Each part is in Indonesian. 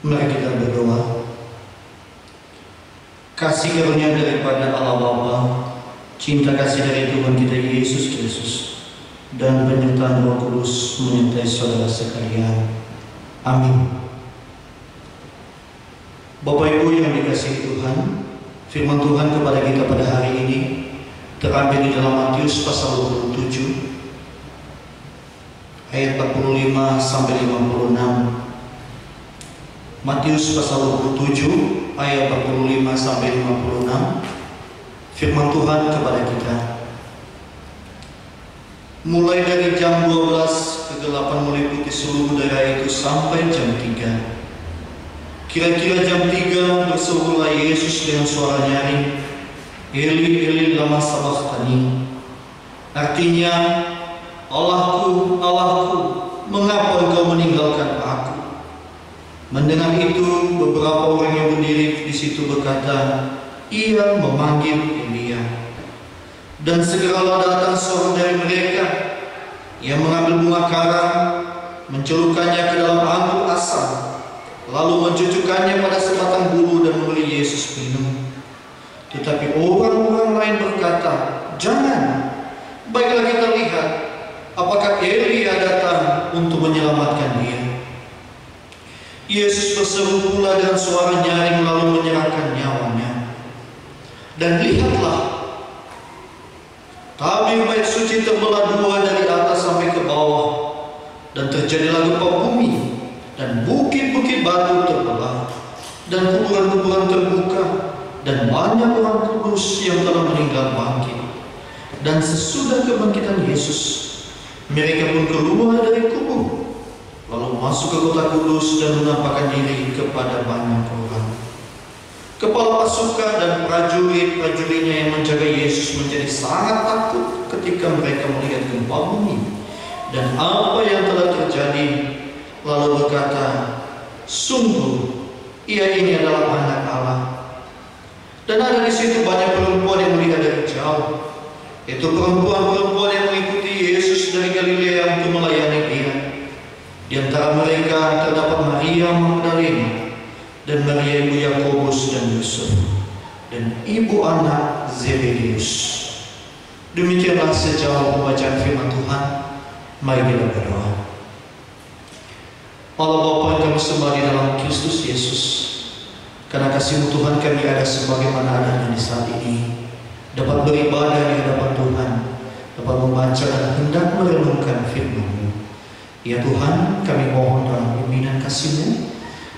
Mari kita berdoa. Kasih karunia daripada Allah Bapa, cinta kasih dari Tuhan kita Yesus Kristus, dan penyertaan Roh Kudus menyertai saudara sekalian. Amin. Bapak Ibu yang dikasihi Tuhan, firman Tuhan kepada kita pada hari ini terambil di dalam Matius pasal 27 ayat 45 sampai 56. Matius pasal 27 ayat 45 sampai 56. Firman Tuhan kepada kita. Mulai dari jam 12 kegelapan meliputi seluruh daerah itu sampai jam 3. Kira-kira jam 3 berserulah Yesus dengan suara nyaring, Eli, Eli, lama sabachthani. Artinya, Allahku, Allahku, mengapa engkau meninggalkan aku? Mendengar itu, beberapa orang yang berdiri di situ berkata, ia memanggil Elia. Dan segeralah datang seorang dari mereka yang mengambil bunga karang, mencelupkannya ke dalam anggur asam, lalu mencucukkannya pada sebatang bulu dan memberi Yesus minum. Tetapi orang-orang lain berkata, jangan, baiklah kita lihat apakah Elia datang untuk menyelamatkan dia. Yesus berseru pula dengan suara nyaring lalu menyerahkan nyawanya. Dan lihatlah, tabir bait suci terbelah dua dari atas sampai ke bawah, dan terjadilah gempa bumi, dan bukit-bukit batu terbelah, dan kuburan-kuburan terbuka, dan banyak orang kudus yang telah meninggal bangkit. Dan sesudah kebangkitan Yesus, mereka pun keluar dari kubur, lalu masuk ke kota kudus dan menampakkan diri kepada banyak orang. Kepala pasukan dan prajurit-prajuritnya yang menjaga Yesus menjadi sangat takut ketika mereka melihat gempa bumi dan apa yang telah terjadi, lalu berkata, sungguh ia ini adalah anak Allah. Dan ada di situ banyak perempuan yang melihat dari jauh. Itu perempuan-perempuan yang mengikuti Yesus dari Galilea untuk melayani dia. Di antara mereka terdapat Maria Magdalena dan Maria ibu Yakobus dan Yusuf dan ibu anak Zebedeus. Demikianlah sejauh pembacaan firman Tuhan. Mari kita berdoa. Allah Bapa yang kami sembah di dalam Kristus Yesus, karena kasih-Mu Tuhan kami ada sebagaimana adanya di saat ini, dapat beribadah di hadapan Tuhan, dapat membaca dan hendak merenungkan firman-Mu. Ya Tuhan, kami mohon dalam pimpinan kasih-Mu,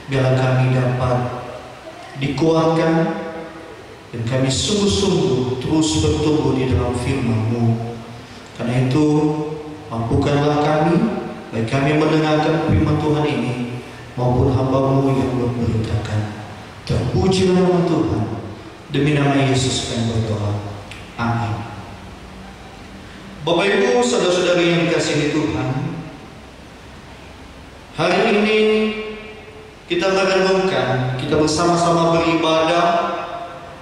biarlah kami dapat dikuatkan dan kami sungguh-sungguh terus bertumbuh di dalam firman-Mu. Karena itu, mampukanlah kami, baik kami mendengarkan firman Tuhan ini maupun hamba-Mu yang memberitakan. Terpujilah nama Tuhan. Demi nama Yesus kami berdoa. Amin. Bapak Ibu, saudara-saudari yang dikasihi Tuhan, hari ini kita merenungkan, kita bersama-sama beribadah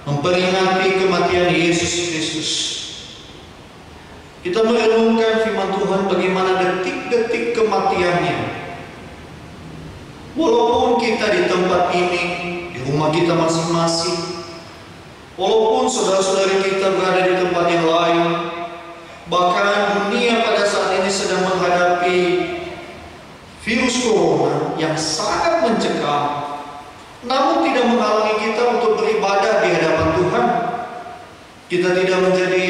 memperingati kematian Yesus Kristus. Kita merenungkan firman Tuhan bagaimana detik-detik kematiannya. Walaupun kita di tempat ini, di rumah kita masing-masing, walaupun saudara-saudari kita berada di tempat yang lain, bahkan dunia pada saat ini sedang menghadapi virus corona yang sangat mencekam, namun tidak menghalangi kita untuk beribadah di hadapan Tuhan. Kita tidak menjadi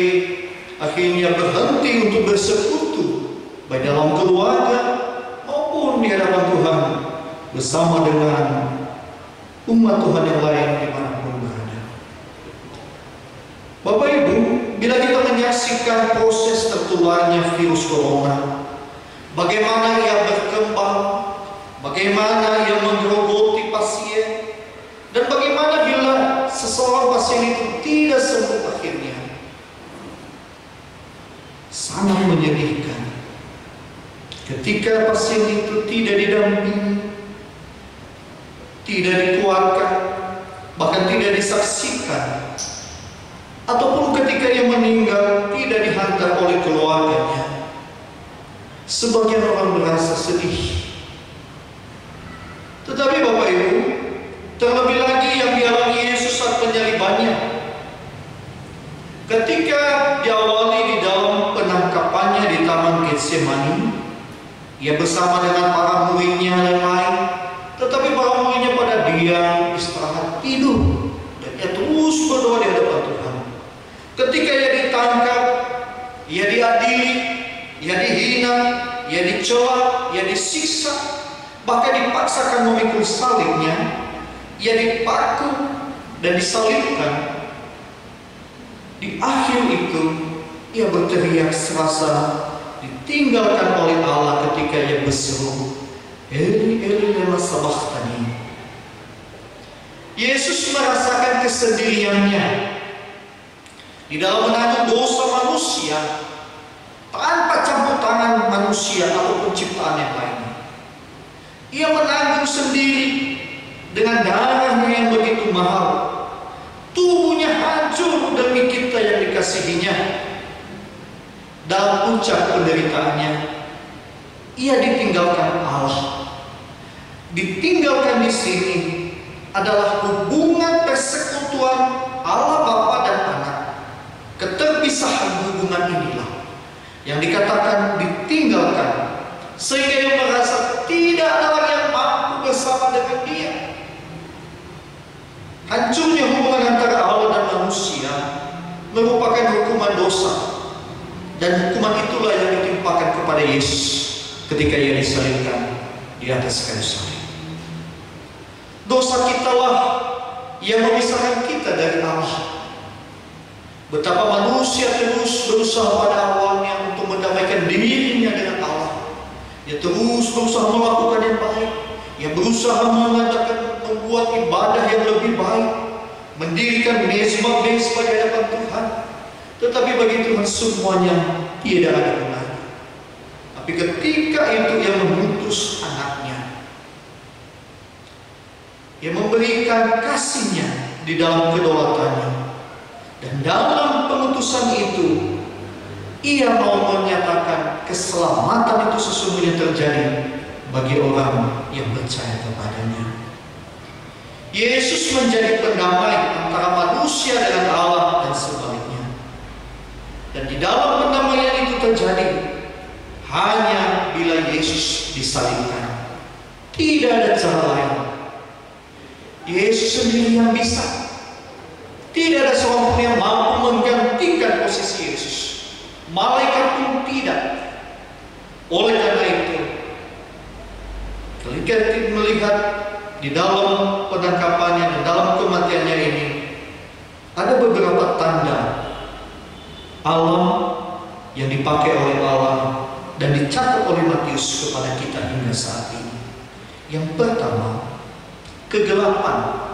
akhirnya berhenti untuk bersekutu baik dalam keluarga maupun di hadapan Tuhan bersama dengan umat Tuhan yang lain dimanapun berada. Bapak Ibu, bila kita menyaksikan proses tertularnya virus corona, bagaimana ia berkembang, bagaimana ia menggerogoti pasien, dan bagaimana bila seseorang pasien itu tidak sembuh akhirnya, sangat menyedihkan. Ketika pasien itu tidak didampingi, tidak dikuatkan, bahkan tidak disaksikan, ataupun ketika ia meninggal tidak dihantar oleh keluarganya, sebagian orang merasa sedih. Tetapi Bapak Ibu, penyalibannya. Ketika diawali di dalam penangkapannya di Taman Getsemani, ia bersama dengan para muridnya yang lain, tetapi para muridnya pada diam, istirahat, tidur, dan ia terus berdoa di hadapan Tuhan. Ketika ia ditangkap, ia diadili, ia dihina, ia dicela, ia disiksa, bahkan dipaksakan memikul salibnya, ia dipaku dan disalibkan. Di akhir itu, ia berteriak serasa ditinggalkan oleh Allah ketika ia berseru, Eli Eli lema sabachthani. Yesus merasakan kesendiriannya di dalam menanggung dosa manusia tanpa campur tangan manusia atau penciptaan yang lainnya. Ia menanggung sendiri dengan darahnya yang begitu mahal. Tubuhnya hancur demi kita yang dikasihinya. Dalam puncak penderitaannya, ia ditinggalkan Allah. Ditinggalkan di sini adalah hubungan persekutuan Allah Bapa dan Anak. Keterpisahan hubungan inilah yang dikatakan ditinggalkan, sehingga ia merasa tidak ada lagi yang mampu bersama dengan dia. Hancurnya hubungan antara Allah dan manusia merupakan hukuman dosa, dan hukuman itulah yang ditimpakan kepada Yesus ketika ia disalibkan di atas kayu salib. Dosa kitalah yang memisahkan kita dari Allah. Betapa manusia terus berusaha pada awalnya untuk mendamaikan dirinya dengan Allah. Dia terus berusaha melakukan yang baik. Ia berusaha membuat ibadah yang lebih baik, mendirikan mezbah-mezbah di hadapan Tuhan. Tetapi bagi Tuhan semuanya tidak ada gunanya. Tapi ketika itu ia mengutus anaknya, ia memberikan kasihnya di dalam kedaulatannya, dan dalam pengutusan itu ia mau menyatakan keselamatan itu sesungguhnya terjadi bagi orang yang percaya kepadanya. Yesus menjadi pendamai antara manusia dengan Allah dan sebaliknya. Dan di dalam pendamaian itu terjadi hanya bila Yesus disalibkan. Tidak ada cara lain. Yesus sendiri yang bisa. Tidak ada seorang pun yang mampu menggantikan posisi Yesus. Malaikat pun tidak. Oleh karena itu, ketika melihat di dalam penangkapannya dan dalam kematiannya ini, ada beberapa tanda Allah yang dipakai oleh Allah dan dicatat oleh Matius kepada kita hingga saat ini. Yang pertama, kegelapan.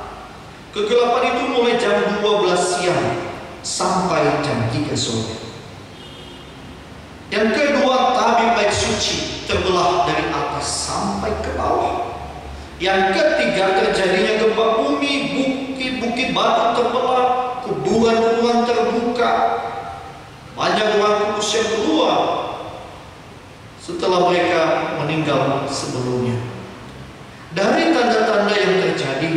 Kegelapan itu mulai jam 12 siang sampai jam 3 sore. Yang kedua, tabir bait suci terbelah dari atas sampai ke bawah. Yang ketiga, terjadinya gempa bumi, bukit-bukit batu terbelah, kuburan-kuburan terbuka. Banyak orang kudus yang keluar setelah mereka meninggal sebelumnya. Dari tanda-tanda yang terjadi,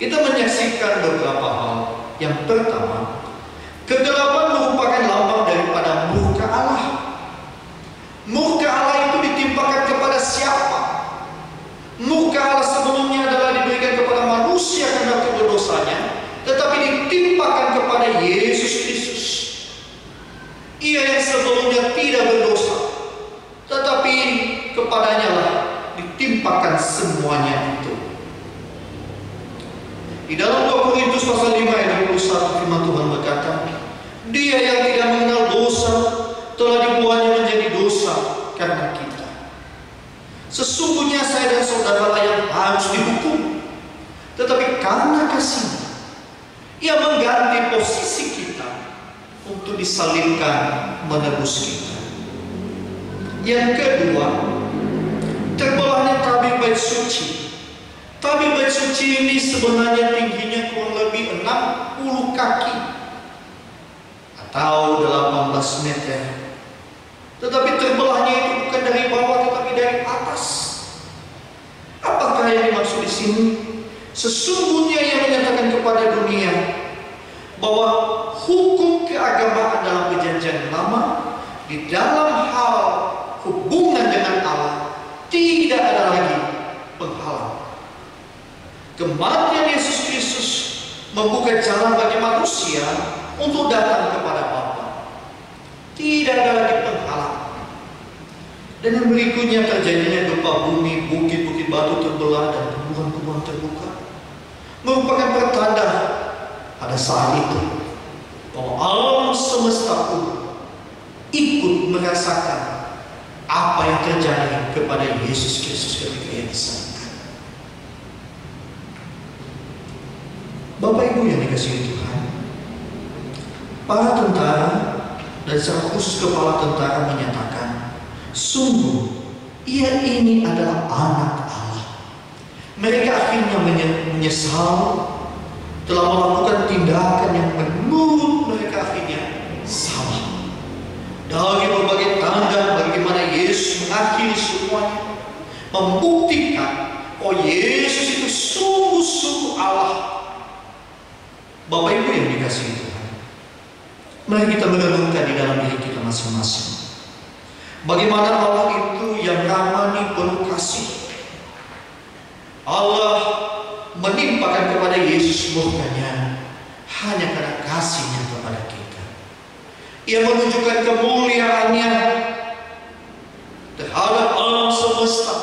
kita menyaksikan beberapa hal. Yang pertama, kegelapan merupakan lambang daripada murka Allah. Murka Allah itu ditimpakan kepada siapa? Murka Allah sebelumnya adalah diberikan kepada manusia karena kedosanya, tetapi ditimpakan kepada Yesus Kristus. Ia yang sebelumnya tidak berdosa, tetapi kepadanya lah ditimpakan semuanya itu. Di dalam 2 Korintus pasal 5 ayat 21 firman Tuhan berkata, Dia yang tidak mengenal dosa telah dibuatnya menjadi dosa karena kita. Sesungguhnya saya dan saudara yang harus dihukum, tetapi karena kasih-Nya, Ia mengganti posisi kita untuk disalibkan menebus kita. Yang kedua, terbelahnya tabir bait suci. Tabir bait suci ini sebenarnya tingginya kurang lebih 60 kaki atau 18 meter. Tetapi terbelahnya itu bukan dari bawah tetapi dari atas. Apakah yang dimaksud di sini? Sesungguhnya yang menyatakan kepada dunia bahwa hukum keagamaan dalam perjanjian lama di dalam hal hubungan dengan Allah tidak ada lagi penghalang. Kematian Yesus Kristus membuka jalan bagi manusia untuk datang kepada Bapa. Tidak ada lagi penghalang. Dan yang berikutnya terjadinya gempa bumi, bukit-bukit batu terbelah dan kuburan-kuburan terbuka, merupakan pertanda pada saat itu bahwa alam semesta pun ikut merasakan apa yang terjadi kepada Yesus Kristus ketika Ia disalibkan. Bapak Ibu yang dikasihi Tuhan, para tentara dan secara khusus kepala tentara menyatakan, sungguh Ia ini adalah anak Allah. Mereka akhirnya menyesal telah melakukan tindakan yang menurut mereka akhirnya salah. Dari berbagai tanda bagaimana Yesus mengakhiri semuanya, membuktikan oh Yesus itu sungguh-sungguh Allah. Bapak Ibu yang dikasihi Tuhan, mari kita merenungkan di dalam diri kita masing-masing. Bagaimana Allah itu yang namanya penuh kasih. Allah menimpakan kepada Yesus murkanya hanya karena kasihnya kepada kita. Ia menunjukkan kemuliaannya terhadap alam semesta,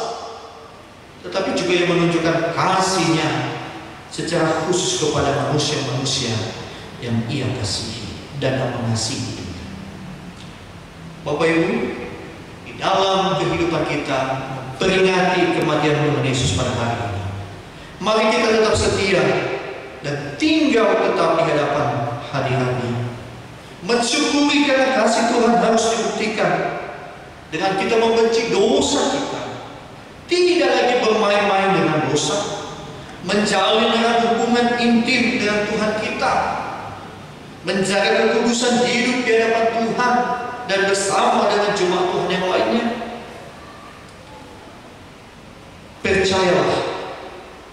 tetapi juga ia menunjukkan kasihnya secara khusus kepada manusia-manusia yang Ia kasihi dan mengasihi. Bapak Ibu, di dalam kehidupan kita memperingati kematian Tuhan Yesus pada hari ini, mari kita tetap setia dan tinggal tetap di hadapan hadirat-Nya. Mensyukuri karena kasih Tuhan harus dibuktikan dengan kita membenci dosa kita, tidak lagi bermain-main dengan dosa, menjalin dengan hubungan intim dengan Tuhan kita, menjaga kekudusan hidup di hadapan Tuhan dan bersama dengan jemaat Tuhan yang lainnya. Percayalah,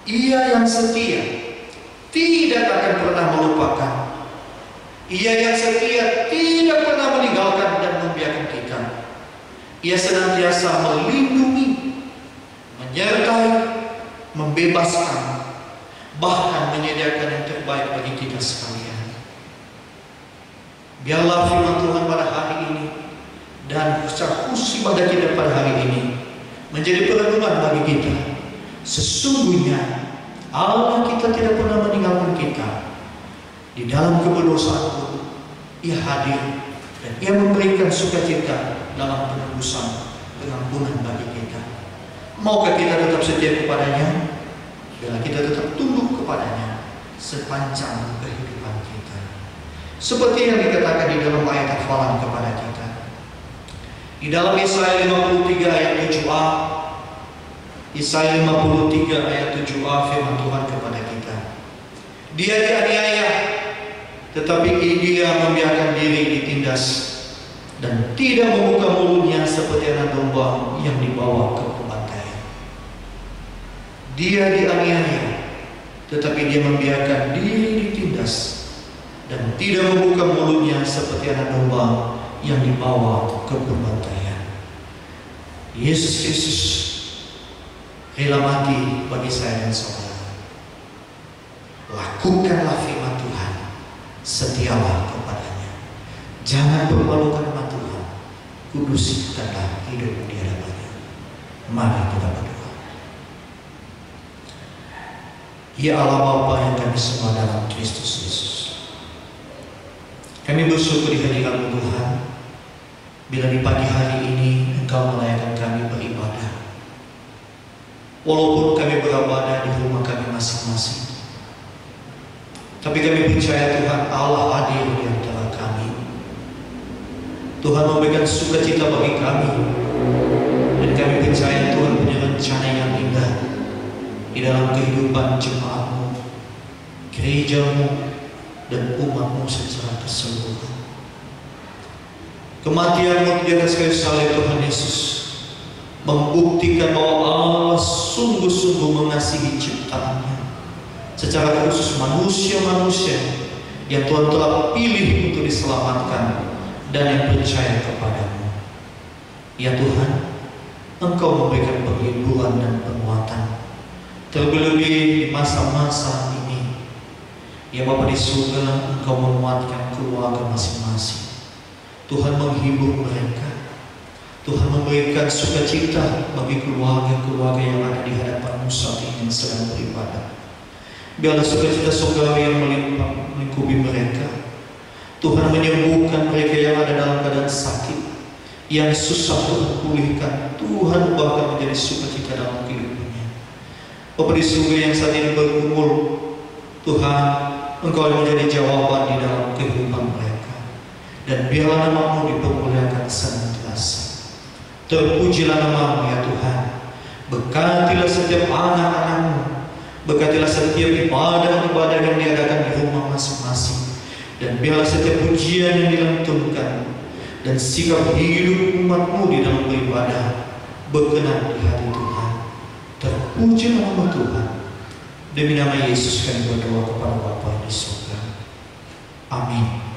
Ia yang setia tidak akan pernah melupakan. Ia yang setia tidak pernah meninggalkan dan membiarkan kita. Ia senantiasa melindungi, menyertai, membebaskan, bahkan menyediakan yang terbaik bagi kita sekalian. Biarlah firman Tuhan pada hari ini dan secara khusus pada kita pada hari ini menjadi perenungan bagi kita. Sesungguhnya Allah kita tidak pernah meninggalkan kita. Di dalam keberdosaan pun Ia hadir dan Ia memberikan sukacita dalam penebusan pengampunan bagi kita. Maukah kita tetap setia kepadanya? Bila kita tetap tunduk kepadanya sepanjang kehidupan kita, seperti yang dikatakan di dalam ayat hafalan kepada kita di dalam Yesaya 53 ayat 7a. Yesaya 53 ayat 7a, firman Tuhan kepada kita, Dia dianiaya, tetapi Dia membiarkan diri ditindas dan tidak membuka mulutnya seperti anak domba yang dibawa ke pembantaian. Dia dianiaya, tetapi Dia membiarkan diri ditindas dan tidak membuka mulutnya seperti anak domba yang dibawa ke pembantaian. Yesus Kristus rela mati bagi saya dan saudara. Lakukanlah firman Tuhan, setialah kepadanya, jangan bermalukan nama Tuhan, kuduskanlah hidupmu di hadapannya. Mari kita berdoa. Ya Allah Bapa yang kami sembah dalam Kristus Yesus, kami bersyukur di hadirat-Mu Tuhan, bila di pagi hari ini Engkau melayakkan kami beribadah. Walaupun kami beribadah di rumah kami masing-masing, tapi kami percaya Tuhan Allah hadir di antara kami. Tuhan memberikan sukacita bagi kami, dan kami percaya Tuhan punya rencana yang indah di dalam kehidupan jemaat-Mu, gereja-Mu, dan umat-Mu secara keseluruhan. Kematian-Mu di atas kayu salib Tuhan Yesus membuktikan bahwa Allah sungguh-sungguh mengasihi ciptaannya, secara khusus manusia-manusia yang Tuhan telah pilih untuk diselamatkan dan yang percaya kepadamu. Ya Tuhan, Engkau memberikan penghiburan dan penguatan, terlebih-lebih di masa-masa ini. Ya Bapa di surga, Engkau menguatkan keluarga masing-masing. Tuhan menghibur mereka. Tuhan memberikan sukacita bagi keluarga-keluarga yang ada di hadapan-Mu saat ini yang sedang beribadah. Biarlah sukacita surgawi yang melingkupi mereka. Tuhan menyembuhkan mereka yang ada dalam keadaan sakit, yang susah Tuhan pulihkan. Tuhan bahkan menjadi sukacita dalam kehidupannya. Bapa di surga yang saat ini berkumpul, Tuhan, Engkau yang menjadi jawaban di dalam kehidupan mereka. Dan biarlah nama-Mu dipermuliakan senantiasa. Terpujilah nama-Mu ya Tuhan. Berkatilah setiap anak-anak-Mu, berkatilah setiap ibadah-ibadah yang diadakan di rumah masing-masing. Dan biarlah setiap pujian yang dilantunkan dan sikap hidup umat-Mu di dalam beribadah berkenan di hati Tuhan. Terpujilah nama Tuhan. Demi nama Yesus kami berdoa kepada Bapa di surga. Amin.